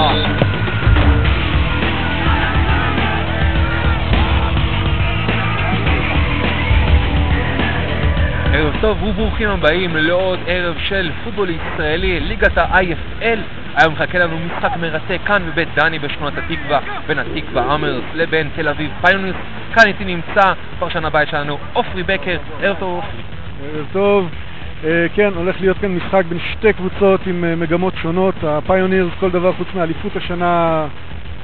שבוע. ערב טוב וברוכים הבאים לעוד ערב של פוטבול ישראלי, ליגת ה-IFL. היום מחכה לנו משחק מרתק כאן בבית דני בשכונת התקווה, בין התקווה אמרס לבין תל אביב פיונרס. כאן איתי נמצא פרשן הבית שלנו עופרי בקר. ערב טוב עופרי. ערב טוב. כן, הולך להיות כאן משחק בין שתי קבוצות עם מגמות שונות. הפיונרס, כל דבר חוץ מאליפות השנה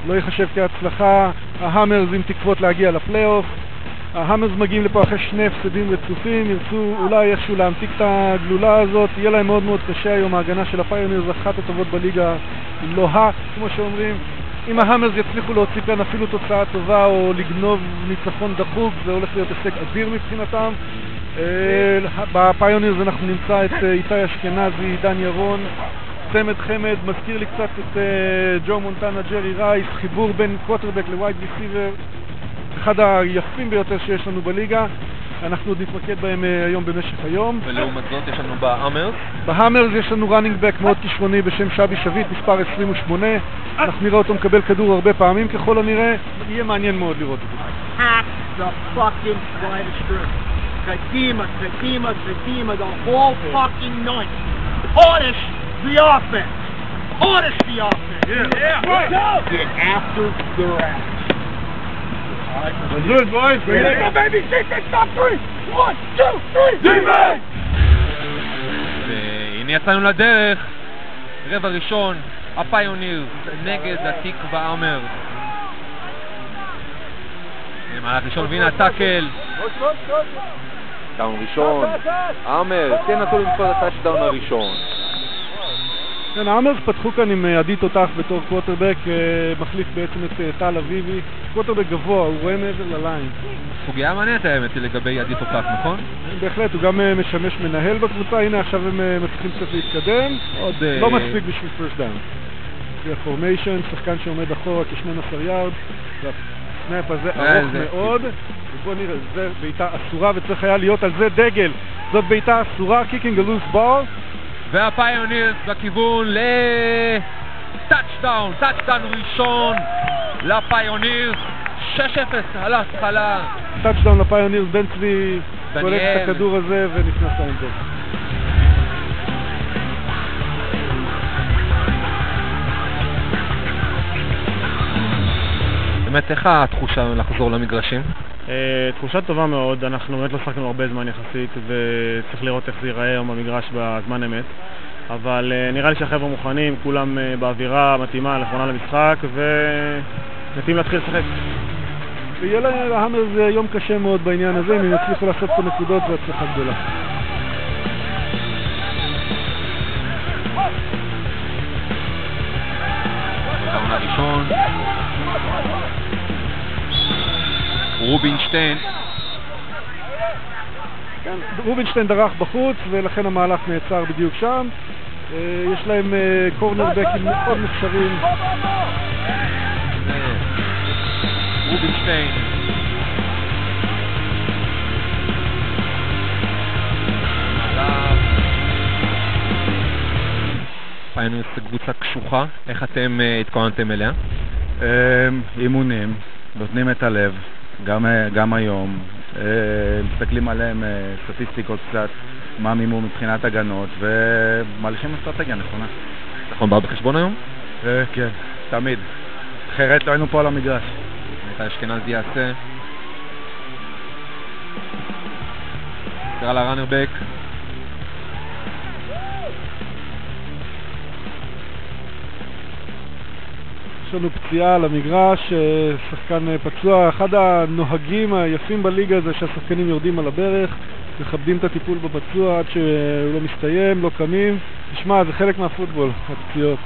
לא יחשב כהצלחה. ההמרס עם תקוות להגיע לפלייאוף. ההמרס מגיעים לפה אחרי שני הפסדים רצופים, ירצו אולי איכשהו להמתיק את הגלולה הזאת. יהיה להם מאוד מאוד קשה היום. ההגנה של הפיונרס אחת הטובות בליגה, לא כמו שאומרים. אם ההמרס יצליחו להוציא כאן אפילו תוצאה טובה או לגנוב ניצחון דחוק, זה הולך להיות הישג אדיר מבחינתם. בפיונרס אנחנו נמצא את איתי אשכנזי, דן ירון, צמד חמד, מזכיר לי קצת את ג'ו מונטנה, ג'רי רייס, חיבור בין קווטרבק לווייד ריסיבר, אחד היפים ביותר שיש לנו בליגה. אנחנו עוד נתמקד בהם היום במשך היום. ולעומת זאת יש לנו בהמרס? בהמרס יש לנו רנינג בק מאוד כישרוני בשם שבי שביט, מספר 28. אנחנו נראה אותו מקבל כדור הרבה פעמים ככל הנראה. יהיה מעניין מאוד לראות את זה. Hack the fucking wide strip. Kadima, the whole fucking night. Punish the offense. Punish the offense. Yeah. Right. Get after their ass. Let's do it, boys. Here they go, baby. Defense, stop 3. 1, 2, 3. Defense! והנה יצאנו לדרך. רבע ראשון, הפיונרס נגד התקווה אמרס. מהלך ראשון והנה הטאקל. טאון ראשון, אמרס, כן נתנו למצוא את הטאצ'דאון הראשון. כן, האמרס פתחו כאן עם עדי תותח בתור קווטרבק, מחליף בעצם את טל אביבי. קווטרבק גבוה, הוא רואה מעבר לליין. סוגיה מעניינת האמת לגבי עדי תותח, נכון? בהחלט, הוא גם משמש מנהל בקבוצה. הנה עכשיו הם מצליחים קצת להתקדם, לא מספיק בשביל פרסט דאון. זה הפורמיישן, שחקן שעומד אחורה כ-12 יארד, והסנאפ הזה ארוך מאוד. בוא נראה, זה בעיטה אסורה וצריך היה להיות על זה דגל. זאת בעיטה אסורה, קיקינג הלוס בור. והפיונרס בכיוון לטאצ'דאון, טאצ'דאון ראשון לפיונרס, 6-0 על ההתחלה. טאצ'דאון לפיונרס, בן צבי קולט את הכדור הזה ונכנס לאנדור. באמת, איך התחושה לחזור למגרשים? תחושה טובה מאוד. אנחנו באמת לא שחקנו הרבה זמן יחסית וצריך לראות איך זה ייראה היום במגרש בזמן אמת, אבל נראה לי שהחבר'ה מוכנים, כולם באווירה מתאימה, נכונה למשחק ונתאים להתחיל לשחק. ויהיה להמרס יום קשה מאוד בעניין הזה. אם הם יצליחו לעשות פה נקודות זה הצלחה גדולה. דאון הראשון, רובינשטיין. כן, רובינשטיין דרך בחוץ ולכן המהלך נעצר בדיוק שם. יש להם קורנרבקים מאוד מוכשרים. רובינשטיין. פיונרס קבוצה קשוחה, איך אתם התכוננתם אליה? אימונים, נותנים את הלב, גם היום, מסתכלים עליהם סטטיסטיקות קצת, מה מימו מבחינת הגנות, ומהלכים אסטרטגיה נכונה. נכון, בא בחשבון היום? כן, תמיד. אחרת לא היינו פה על המגרש. איתי אשכנזי יעשה. קרא לרנרבק. יש לנו פציעה על המגרש, שחקן פצוע. אחד הנוהגים היפים בליגה זה שהשחקנים יורדים על הברך, מכבדים את הטיפול בפצוע עד שהוא לא מסתיים, לא קמים. תשמע, זה חלק מהפוטבול, הפציעות.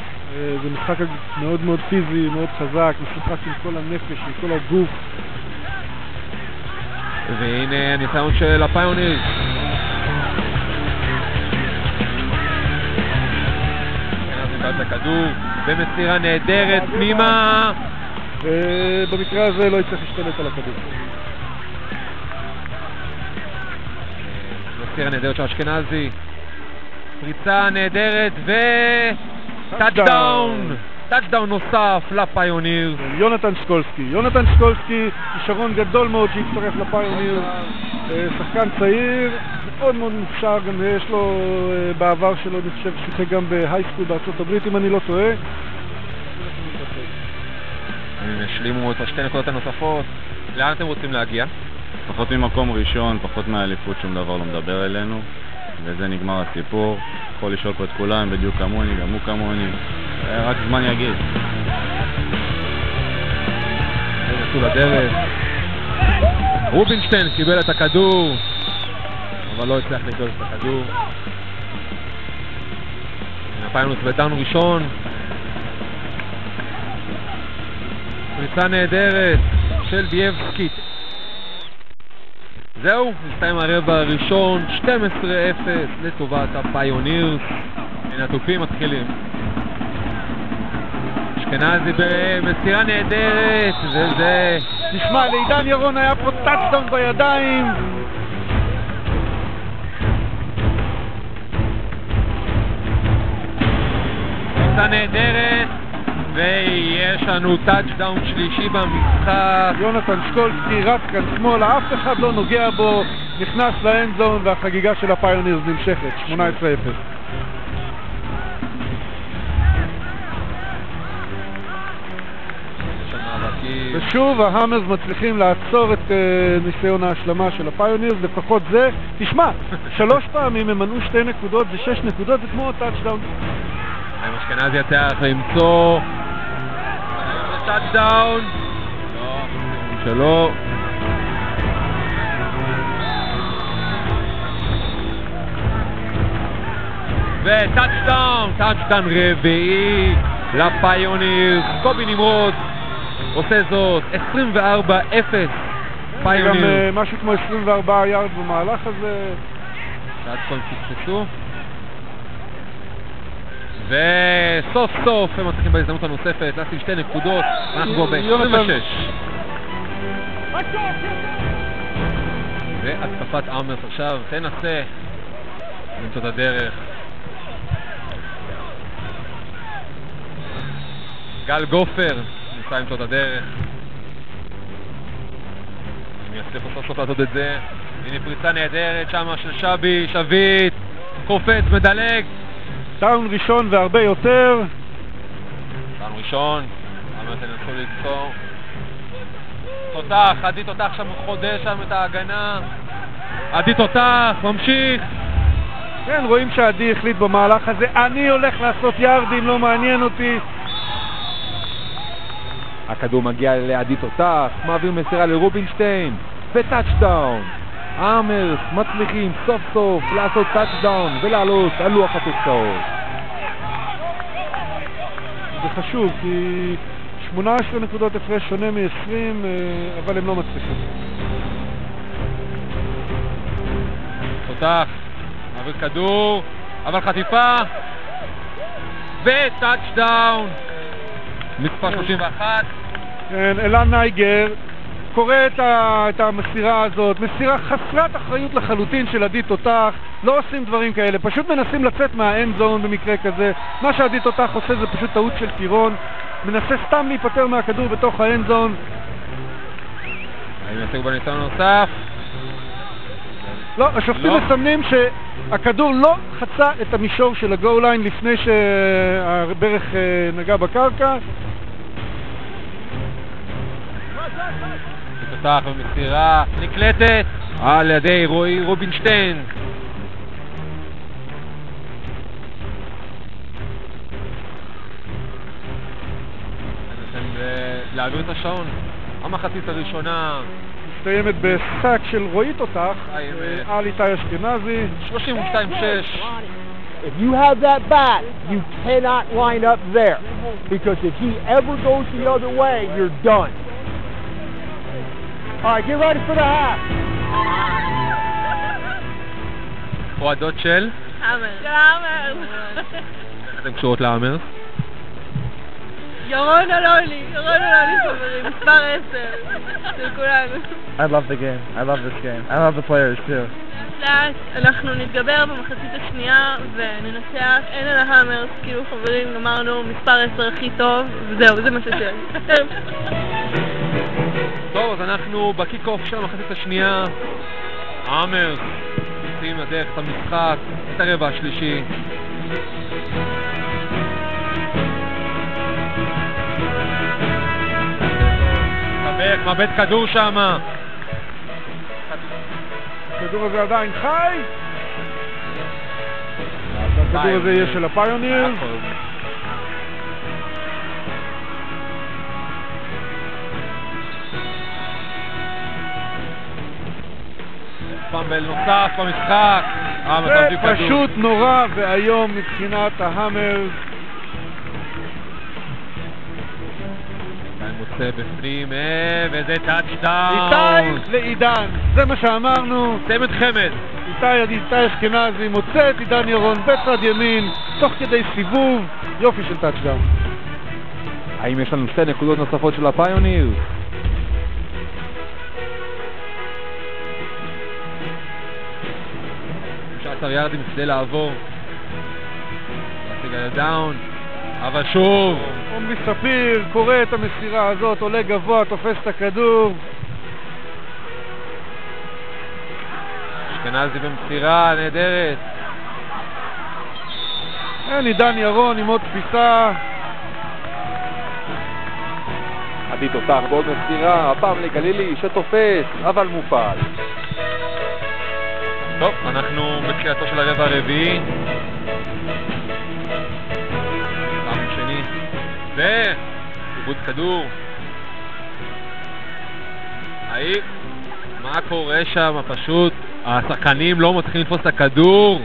זה משחק מאוד מאוד פיזי, מאוד חזק, משחק עם כל הנפש, עם כל הגוף. והנה הניסיון של הפיונרס. את הכדור במסירה נהדרת פנימה, ובמקרה הזה לא יצטרך להשתלט על הכדור. מסירה נהדרת של אשכנזי, פריצה נהדרת ו... טאצ'דאון טאצ'דאון נוסף לפיוניר. יונתן שקולסקי, כישרון גדול מאוד שהצטרף לפיוניר, שחקן צעיר, מאוד מאוד מוכשר, גם יש לו בעבר שלו, אני חושב שיחק גם בהייסקול בארצות הברית אם אני לא טועה. הם השלימו את השתי נקודות הנוספות. לאן אתם רוצים להגיע? פחות ממקום ראשון, פחות מהאליפות, שום דבר לא מדבר אלינו, וזה נגמר הסיפור. יכול לשאול פה את כולם, בדיוק כמוני, גם הוא כמוני, רק זמן יגיד. יצאו לדרך. רובינשטיין קיבל את הכדור, אבל לא הצליח לקבל את הכדור. הפיונרס בדאון ראשון. פריצה נהדרת של ביאבסקי. זהו, מסתיים הרבע הראשון, 12-0 לטובת הפיונירס. הנה התופים מתחילים. אשכנזי במסירה נהדרת, וזה... נשמע, לעידן ירון היה פה טאצ'דאון בידיים. פריצה נהדרת, ויש לנו טאצ'דאון שלישי במשחק. יונתן שקולסקי רץ כאן שמאלה, אף אחד לא נוגע בו, נכנס לאנדזון והחגיגה של הפיונירס נמשכת, 18-0. ושוב ההמרס מצליחים לעצור את ניסיון ההשלמה של הפיונירס, לפחות זה. תשמע, 3 פעמים הם מנעו 2 נקודות, זה 6 נקודות, זה כמו טאצ'דאון. עם אשכנזי יצא למצוא טאצ'דאון שלו. וטאצ'דאון, טאצ'דאון רביעי לפיונירס. קובי נמרוד עושה זאת, 24-0 פיונירס. גם משהו כמו 24 יארד במהלך הזה. טאצ'דאון פספסו. וסוף סוף הם מצליחים בהזדמנות הנוספת להשיג 2 נקודות. אנחנו בו ב-26. והתקפת אמרס עכשיו תנסה למצוא את הדרך. גל גופר ניסה למצוא את הדרך. אם יצליחו סוף סוף לעשות את זה. הנה פריצה נהדרת שמה של שבי, שביט, קופץ, מדלג. טאון ראשון והרבה יותר. טאון ראשון, אמרת ננסו לקצור. תותח, עדי תותח שם חודש שם את ההגנה. עדי תותח, ממשיך. כן, רואים שעדי החליט במהלך הזה, אני הולך לעשות יארדים, לא מעניין אותי. הכדור מגיע לעדי תותח, מעביר מסירה לרובינשטיין, וטאצ'דאון. האמרס מצליחים סוף סוף לעשות טאצ'דאון ולעלות על לוח התוצאות. זה חשוב כי 18 נקודות הפרש שונה מ-20, אבל הם לא מצליחים. תותח, מעביר כדור, אבל חטיפה וטאצ'דאון. מספר 31. כן, אלן נייגר קורא את המסירה הזאת, מסירה חסרת אחריות לחלוטין של עדי תותח. לא עושים דברים כאלה, פשוט מנסים לצאת מהאנד זון במקרה כזה. מה שעדי תותח עושה זה פשוט טעות של טירון, מנסה סתם להיפטר מהכדור בתוך האנד זון. האם ישיגו בניסיון נוסף? לא, השופטים מסמנים שהכדור לא חצה את המישור של הגו ליין לפני שהברך נגע בקרקע. תותח במסירה נקלטת על ידי רועי רובינשטיין. להעביר את השעון. המחצית הראשונה מסתיימת בסק של רועי תותח על איתי אשכנזי. 32-6. If you have that bat, you cannot line up there. Because if he ever goes the other way, you're done. All right, get ready for the half. אוהדות של? האמרס. אתם קשורות לאמרס? ירון אלוני חברים, מספר 10 של כולנו. I love the game. I love this game. I love the players too. לאט אנחנו נתגבר במחצית השנייה וננצח. אין על ההאמרס, כאילו חברים, גמרנו מספר 10 הכי טוב, וזהו, זה מה ששאל. טוב, אז אנחנו בקיק-אוף של המחצית השנייה. ההאמרס עושים לדרך את המשחק, את הרבע השלישי. קבק, מאבד כדור שמה. הכדור הזה עדיין חי. הכדור הזה יהיה של הפיונירס. פאמבל נוסף במשחק. זה פשוט נורא והיום מבחינת ההאמרס. מוצא בפנים, וזה טאצ'דאון. איתי לעידן, זה מה שאמרנו. צמד חמד. איתי אשכנזי מוצא את עידן ירון בצד ימין, תוך כדי סיבוב, יופי של טאצ'דאון. האם יש לנו 2 נקודות נוספות של הפיונירס? 16 ירדים כדי לעבור. להשיג דאון, אבל שוב עומרי ספיר קורא את המסירה הזאת, עולה גבוה, תופס את הכדור. אשכנזי במסירה נהדרת. עידן ירון עם עוד תפיסה. עדי תותח בעוד מסירה, הפעם לגלילי שתופס, אבל מופל. טוב, אנחנו בתחילתו של הרבע הרביעי. פעם שני. ועיבוד כדור. מה קורה שם? פשוט השחקנים לא מצליחים לתפוס את הכדור.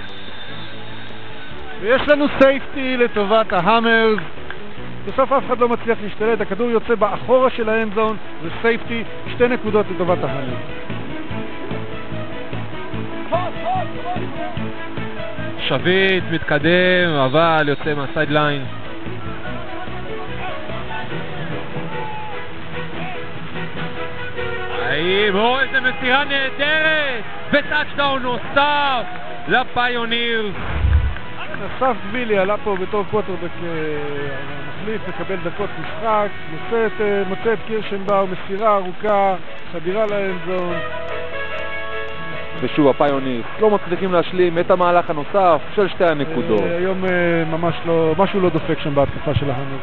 ויש לנו סייפטי לטובת ההאמרס. בסוף אף אחד לא מצליח להשתלט, הכדור יוצא באחורה של האנדזון, זה סייפטי, 2 נקודות לטובת ההאמרס. שביט מתקדם, אבל יוצא מהסיידליין. איזה מסירה נהדרת וטאצ'דאון נוסף לפיונירס. אסף גבילי עלה פה בתור קווטרבק המחליף, מקבל דקות משחק, מוצא את קירשנבאום, מסירה ארוכה, חדירה לאנדזון. ושוב הפיונירס לא מצליחים להשלים את המהלך הנוסף של 2 הנקודות. היום ממש לא, משהו לא דופק שם בהתקפה של ההאמרס.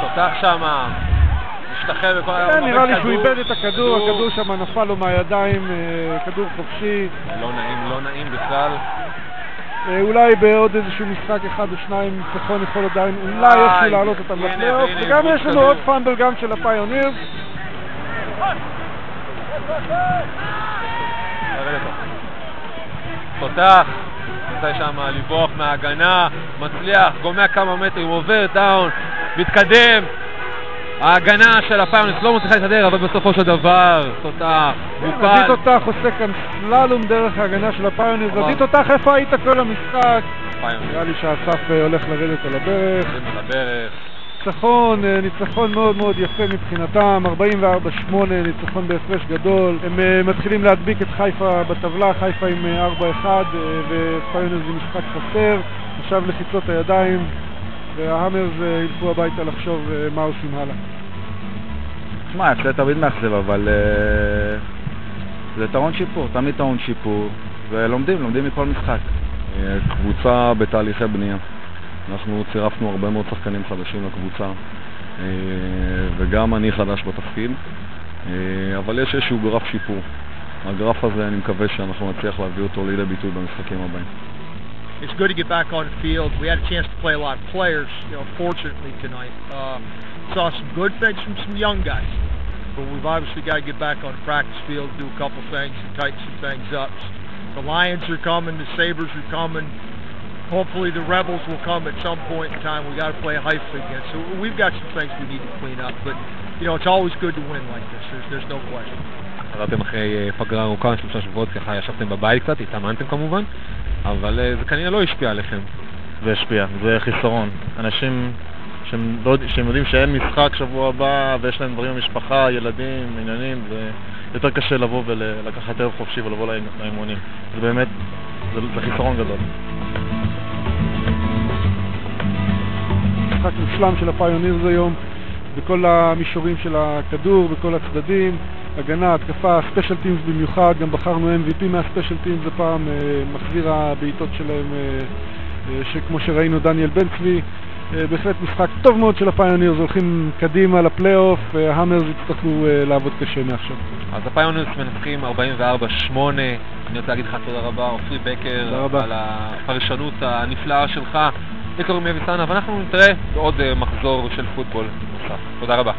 תותח שמה משתחרר בכל הרב. נראה לי שהוא איבד את הכדור, הכדור שם נפל לו מהידיים, כדור חופשי. לא נעים בכלל. אולי בעוד איזשהו משחק 1 או 2 ניצחון יכול עדיין אולי איכשהו לעלות אותם לפלייאוף. וגם יש לנו עוד פאמבל גם של הפיונירס. תותח נמצא שם לברוח מההגנה, מצליח, גומע כמה מטרים, עובר דאון, מתקדם. ההגנה של הפיונירס לא מצליחה להתהדר, אבל בסופו של דבר תותח מופל. עדי תותח עושה כאן סללום דרך ההגנה של הפיונירס. עדי תותח, איפה היית כל המשחק? נראה לי שהסף הולך לרדת על הברך. ניצחון מאוד מאוד יפה מבחינתם, 44-8, ניצחון בהפרש גדול. הם מתחילים להדביק את חיפה בטבלה, חיפה עם 4-1 ופיונירס זה משחק חסר. עכשיו לחיצות הידיים וההאמרס ילכו הביתה לחשוב מה עושים הלאה. תשמע, אפשר תמיד מאכזב, אבל זה טעון שיפור, תמיד טעון שיפור, ולומדים מכל משחק. קבוצה בתהליכי בנייה. אנחנו צירפנו הרבה מאוד שחקנים חדשים לקבוצה, וגם אני חדש בתפקיד, אבל יש איזשהו גרף שיפור. הגרף הזה אני מקווה שאנחנו נצליח להביא אותו לידי ביטוי במשחקים הבאים. It's good to get back on the field. We had a chance to play a lot of players, fortunately tonight. Saw some good things from some young guys, but we've obviously got to get back on the practice field, do a couple things, and tighten some things up. The Lions are coming, the Sabres are coming. Hopefully the Rebels will come at some point in time. We got to play Haifa again, so we've got some things we need to clean up. But it's always good to win like this. There's no question. חזרתם אחרי פגרה ארוכה, 3 שבועות, ככה ישבתם בבית קצת, התאמנתם כמובן, אבל זה כנראה לא השפיע עליכם. והשפיע. זה חיסרון. אנשים שהם יודעים שאין משחק שבוע הבא ויש להם דברים במשפחה, ילדים, עניינים, זה יותר קשה לבוא ולקחת ערב חופשי ולבוא לאימונים. זה באמת, זה חיסרון גדול. משחק מושלם של הפיונירס היום בכל המישורים של הכדור, בכל הצדדים, הגנה, התקפה, ספיישל טימס במיוחד, גם בחרנו MVP מהספיישל טימס, זה פעם מחזיר הבעיטות שלהם, שכמו שראינו דניאל בן צבי, בהחלט משחק טוב מאוד של הפיונירס, הולכים קדימה לפלייאוף, ההאמרס יצטרכו לעבוד קשה מעכשיו. אז הפיונירס מנצחים 44-8, אני רוצה להגיד לך תודה רבה, אופרי בקר, על הפרשנות הנפלאה שלך. לי קוראים אביסנה, ואנחנו נתראה בעוד מחזור של פוטבול נוסף. תודה רבה.